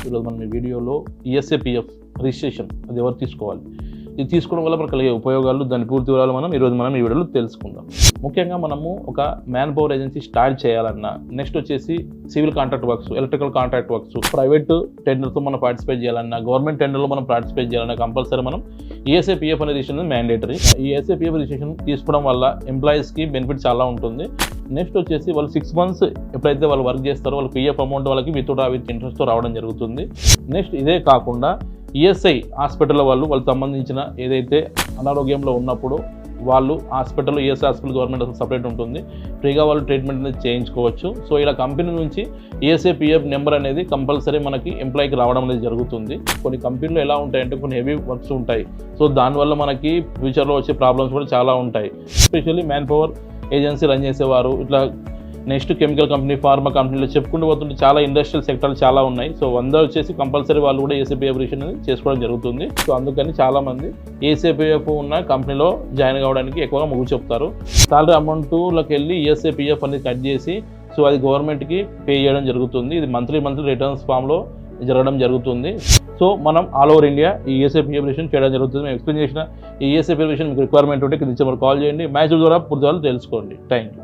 ఈరోజు మనం ఈ వీడియోలో ఈఎస్ఏపిఎఫ్ రిజిస్ట్రేషన్ అది ఎవరు తీసుకోవాలి, ఇది తీసుకోవడం వల్ల మనకు కలిగే ఉపయోగాలు, దాని పూర్తి వివరాలు ఈరోజు మనం ఈ వీడియోలో తెలుసుకుందాం. ముఖ్యంగా మనము ఒక మ్యాన్ పవర్ ఏజెన్సీ స్టార్ట్ చేయాలన్నా, నెక్స్ట్ వచ్చేసి civil contract works, electrical contract works, private టెండర్తో మనం పార్టిసిపేట్ చేయాలన్నా, గవర్నమెంట్ టెండర్లో మనం పార్టిసిపేట్ చేయాలన్నా కంపల్సరీ మనం ఈఎస్ఏపిఎఫ్ అనే రిజిస్ట్రేషన్ మ్యాండేటరీ. ఈ ఈఎస్ఏపిఎఫ్ రిజిస్ట్రేషన్ తీసుకోవడం వల్ల ఎంప్లాయీస్కి బెనిఫిట్ చాలా ఉంటుంది. నెక్స్ట్ వచ్చేసి వాళ్ళు 6 months ఎప్పుడైతే వాళ్ళు వర్క్ చేస్తారో వాళ్ళకి పిఎఫ్ అమౌంట్ వాళ్ళకి విత్ ఇంట్రెస్ట్తో రావడం జరుగుతుంది. నెక్స్ట్ ఇదే కాకుండా ఈఎస్ఐ హాస్పిటల్ వాళ్ళు సంబంధించిన ఏదైతే అనారోగ్యంలో ఉన్నప్పుడు వాళ్ళు hospital, ESI hospital government separate ఉంటుంది, ఫ్రీగా వాళ్ళు ట్రీట్మెంట్ అనేది చేయించుకోవచ్చు. సో ఇలా కంపెనీ నుంచి ఈఎస్ఏపిఎఫ్ నెంబర్ అనేది కంపల్సరీ మనకి ఎంప్లాయీకి రావడం అనేది జరుగుతుంది. కొన్ని కంపెనీలు ఎలా ఉంటాయంటే కొన్ని హెవీ వర్క్స్ ఉంటాయి, సో దానివల్ల మనకి ఫ్యూచర్లో వచ్చే ప్రాబ్లమ్స్ కూడా చాలా ఉంటాయి. Especially man power agency run చేసేవారు, ఇట్లా నెక్స్ట్ కెమికల్ కంపెనీ, ఫార్మా కంపెనీలో చెప్పుకుంటూ పోతుంటే చాలా ఇండస్ట్రియల్ సెక్టర్లు చాలా ఉన్నాయి. సో అందరూ వచ్చేసి కంపల్సరీ వాళ్ళు కూడా ఈఎస్ఏపిఎఫ్ రిజిస్ట్రేషన్ అనేది చేసుకోవడం జరుగుతుంది. సో అందుకని చాలామంది ఈఎస్ఏపిఎఫ్ ఉన్న కంపెనీలో జాయిన్ కావడానికి ఎక్కువగా మొగ్గు చెప్తారు. సాలరీ అమౌంట్లోకి వెళ్ళి ఈఎస్ఏపిఎఫ్ అనేది కట్ చేసి సో అది గవర్నమెంట్కి పే చేయడం జరుగుతుంది. ఇది మంత్లీ రిటర్న్స్ ఫామ్లో జరగడం జరుగుతుంది. సో మనం ఆల్ ఓవర్ ఇండియా ఈ ఈఎస్ఏపిఎఫ్ రిజిస్ట్రేషన్ చేయడం జరుగుతుంది. మేము ఎక్స్ప్లెయిన్ చేసిన ఈ ఈఎస్ఏపిఎఫ్ రిజిస్ట్రేషన్ మీకు రిక్వైర్మెంట్ ఉంటే కింద కాల్ చేయండి, మ్యాచ్ ద్వారా పూర్తి తెలుసుకోండి. Thank you.